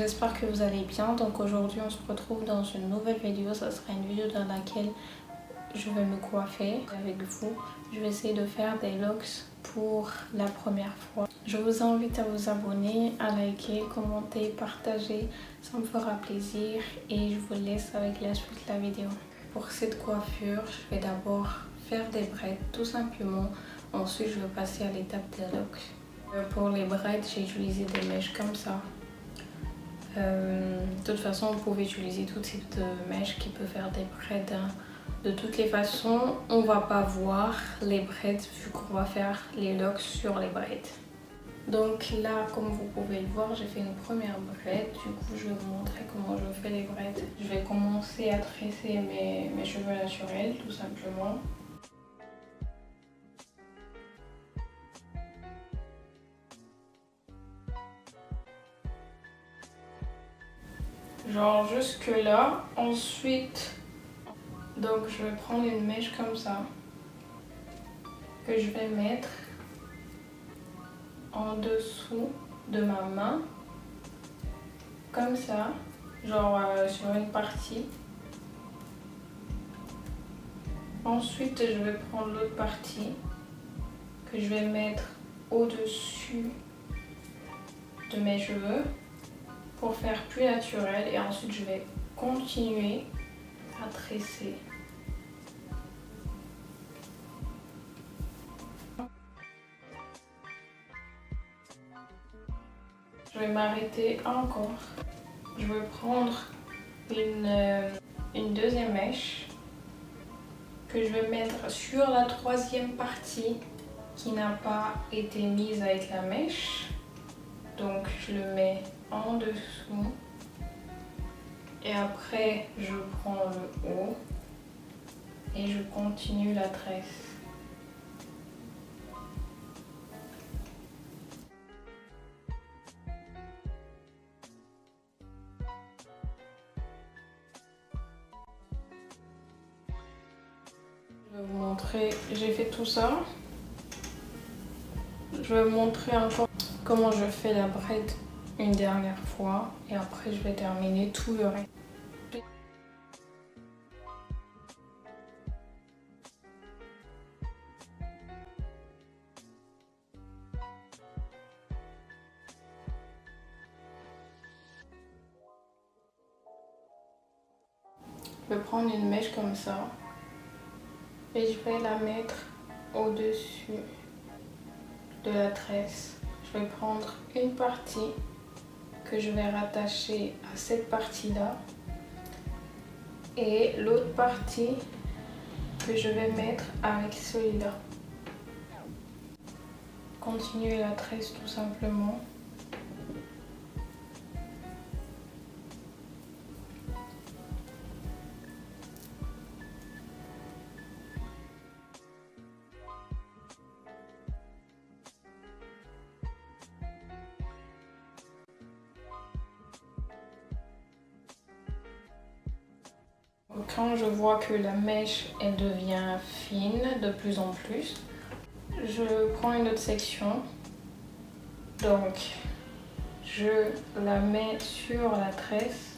j'espère que vous allez bien. Donc aujourd'hui on se retrouve dans une nouvelle vidéo. Ça sera une vidéo dans laquelle je vais me coiffer avec vous. Je vais essayer de faire des looks pour la première fois. Je vous invite à vous abonner, à liker, commenter, partager. Ça me fera plaisir et je vous laisse avec la suite de la vidéo. Pour cette coiffure, je vais d'abord faire des braids tout simplement. Ensuite, je vais passer à l'étape des looks. Pour les braids, j'ai utilisé des mèches comme ça. De toute façon, vous pouvez utiliser tout type de mèches qui peut faire des braids. De toutes les façons, on va pas voir les braids vu qu'on va faire les locks sur les braids. Donc là, comme vous pouvez le voir, j'ai fait une première braid. Du coup, je vais vous montrer comment je fais les braids. Je vais commencer à tresser mes cheveux naturels, tout simplement. Genre jusque là. Ensuite, donc je vais prendre une mèche comme ça que je vais mettre en dessous de ma main, comme ça, genre sur une partie. Ensuite, je vais prendre l'autre partie que je vais mettre au-dessus de mes cheveux pour faire plus naturel, et ensuite je vais continuer à tresser. Je vais m'arrêter encore. Je vais prendre une deuxième mèche que je vais mettre sur la troisième partie qui n'a pas été mise avec la mèche. Donc je le mets en dessous. Et après je prends le haut et je continue la tresse. Je vais vous montrer, j'ai fait tout ça. Je vais vous montrer encore comment je fais la braid une dernière fois et après je vais terminer tout le reste. Je vais prendre une mèche comme ça et je vais la mettre au-dessus de la tresse. Je vais prendre une partie que je vais rattacher à cette partie-là et l'autre partie que je vais mettre avec celui-là. Continuer la tresse tout simplement. Quand je vois que la mèche elle devient fine de plus en plus, je prends une autre section. Donc je la mets sur la tresse,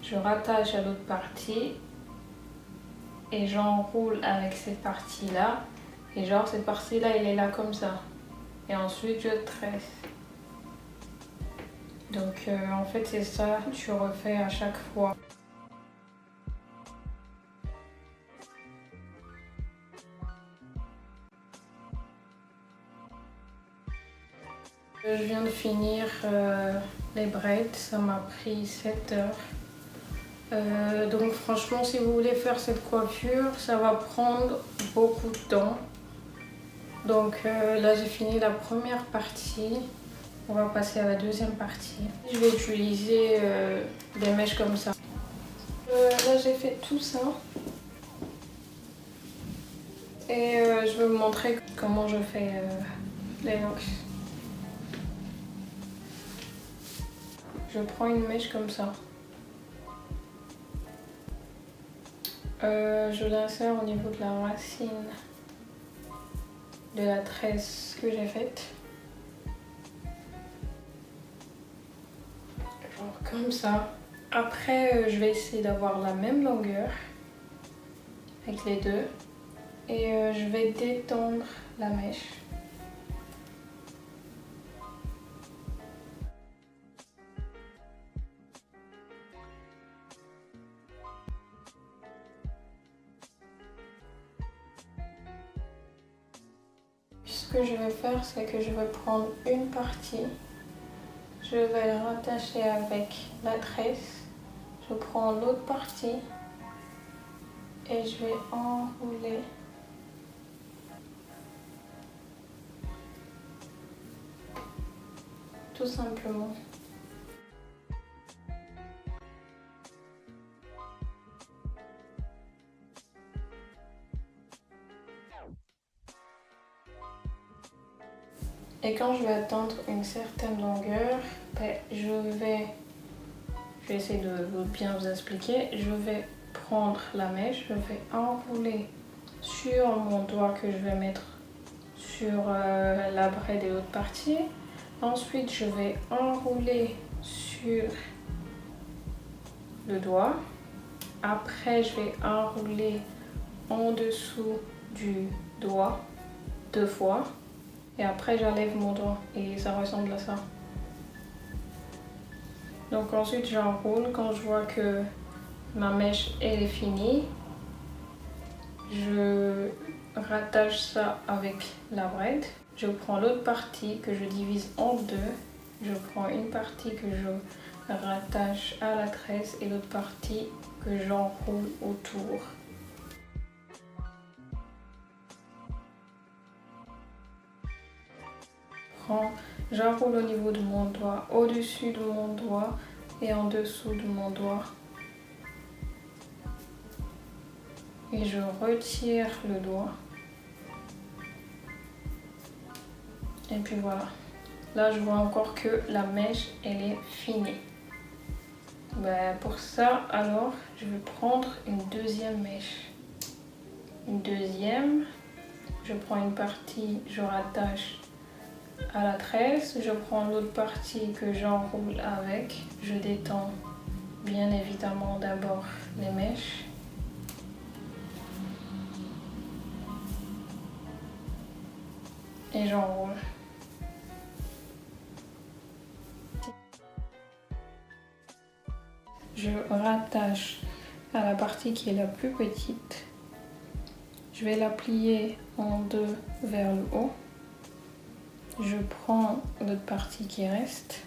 je rattache à l'autre partie et j'enroule avec cette partie là, et genre cette partie là elle est là comme ça, et ensuite je tresse. Donc en fait c'est ça que je refais à chaque fois. Je viens de finir les braids, ça m'a pris 7 heures. Donc franchement, si vous voulez faire cette coiffure, ça va prendre beaucoup de temps. Donc là j'ai fini la première partie, on va passer à la deuxième partie. Je vais utiliser des mèches comme ça. Là j'ai fait tout ça. Et je vais vous montrer comment je fais les locks. Je prends une mèche comme ça. Je l'insère au niveau de la racine de la tresse que j'ai faite. comme ça. Après, je vais essayer d'avoir la même longueur avec les deux. Et je vais détendre la mèche. Ce que je vais faire, c'est que je vais prendre une partie, je vais la rattacher avec la tresse, je prends l'autre partie et je vais enrouler tout simplement. Et quand je vais atteindre une certaine longueur, je vais essayer de bien vous expliquer. Je vais prendre la mèche, je vais enrouler sur mon doigt que je vais mettre sur la braide et l'autre partie. Ensuite, je vais enrouler sur le doigt. Après, je vais enrouler en dessous du doigt 2 fois. Et après, j'enlève mon doigt et ça ressemble à ça. Donc ensuite, j'enroule. Quand je vois que ma mèche elle est finie, je rattache ça avec la braide. Je prends l'autre partie que je divise en deux. Je prends une partie que je rattache à la tresse et l'autre partie que j'enroule autour. J'enroule au niveau de mon doigt, au-dessus de mon doigt et en dessous de mon doigt. Et je retire le doigt. Et puis voilà. Là, je vois encore que la mèche, elle est finie. Pour ça, alors, je vais prendre une deuxième mèche. Une deuxième. Je prends une partie, je rattache à la tresse. Je prends l'autre partie que j'enroule avec. Je détends bien évidemment d'abord les mèches. Et j'enroule. Je rattache à la partie qui est la plus petite. Je vais la plier en deux vers le haut. Je prends l'autre partie qui reste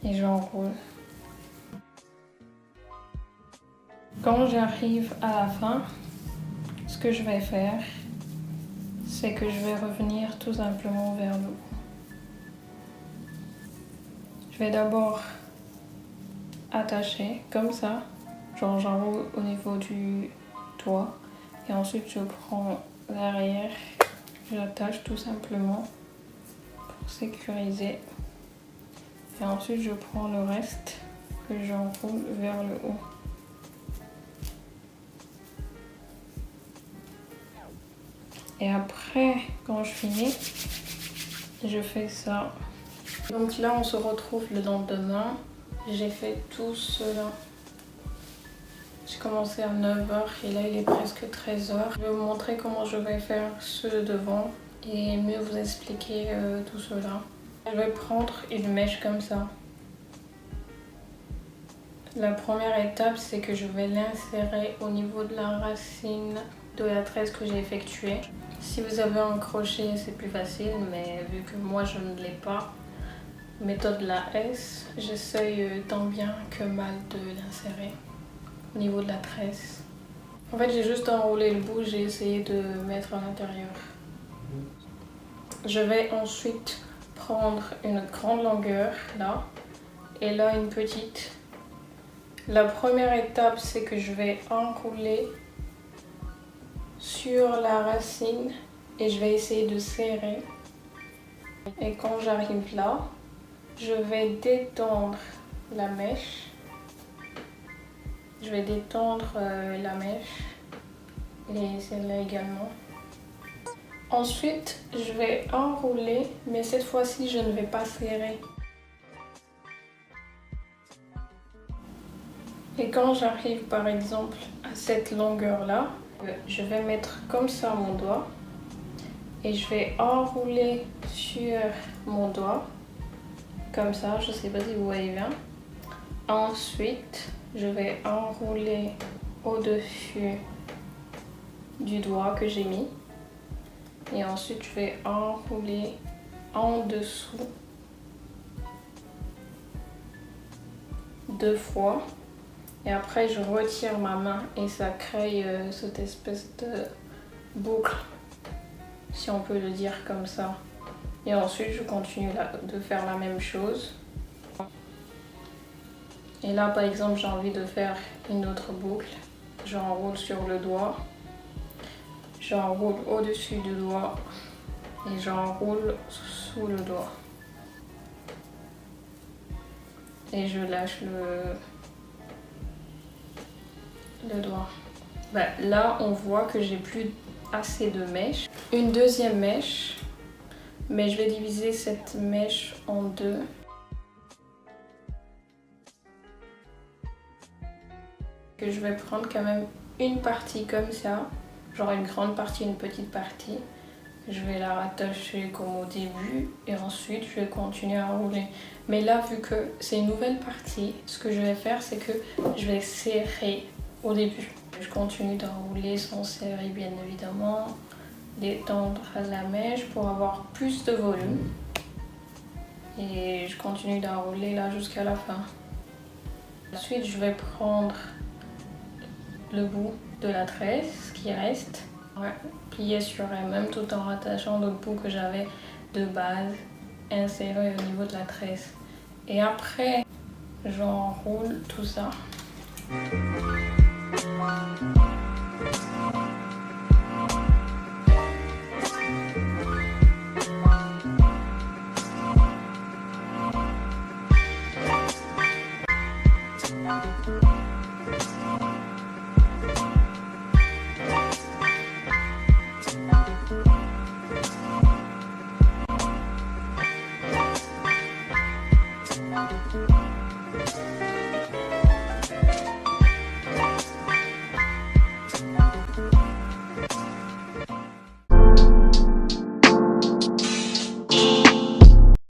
et j'enroule. Quand j'arrive à la fin, ce que je vais faire, c'est que je vais revenir tout simplement vers le haut. Je vais d'abord attacher comme ça, genre j'enroule au niveau du doigt et ensuite je prends l'arrière, j'attache tout simplement pour sécuriser et ensuite je prends le reste que j'enroule vers le haut. Et après, quand je finis, je fais ça. Donc là, on se retrouve le lendemain. J'ai fait tout cela. J'ai commencé à 9 h et là, il est presque 13 h. Je vais vous montrer comment je vais faire ceux devant et mieux vous expliquer tout cela. Je vais prendre une mèche comme ça. La première étape, c'est que je vais l'insérer au niveau de la racine de la tresse que j'ai effectuée. Si vous avez un crochet, c'est plus facile, mais vu que moi je ne l'ai pas, méthode la S, j'essaye tant bien que mal de l'insérer au niveau de la tresse. En fait, j'ai juste enroulé le bout, j'ai essayé de mettre à l'intérieur. Je vais ensuite prendre une grande longueur là et là une petite. La première étape, c'est que je vais enrouler sur la racine et je vais essayer de serrer. Et quand j'arrive là, je vais détendre la mèche. Je vais détendre la mèche et celle-là également. Ensuite, je vais enrouler, mais cette fois-ci, je ne vais pas serrer. Et quand j'arrive par exemple à cette longueur-là, je vais mettre comme ça mon doigt et je vais enrouler sur mon doigt, comme ça, je sais pas si vous voyez bien. Ensuite, je vais enrouler au-dessus du doigt que j'ai mis. Et ensuite, je vais enrouler en dessous 2 fois. Et après, je retire ma main et ça crée cette espèce de boucle, si on peut le dire comme ça. Et ensuite, je continue de faire la même chose. Et là, par exemple, j'ai envie de faire une autre boucle. J'enroule sur le doigt. J'enroule au-dessus du doigt. Et j'enroule sous le doigt. Et je lâche le doigt. Ben, là, on voit que j'ai plus assez de mèches. Une deuxième mèche, mais je vais diviser cette mèche en deux. Que je vais prendre quand même une partie comme ça, genre une grande partie, une petite partie. Je vais la rattacher comme au début et ensuite je vais continuer à rouler. Mais là, vu que c'est une nouvelle partie, ce que je vais faire, c'est que je vais serrer au début. Je continue d'enrouler sans serrer, bien évidemment, d'étendre la mèche pour avoir plus de volume. Et je continue d'enrouler là jusqu'à la fin. Ensuite, je vais prendre le bout de la tresse qui reste, plier sur elle-même tout en rattachant le bout que j'avais de base inséré au niveau de la tresse. Et après, j'enroule tout ça.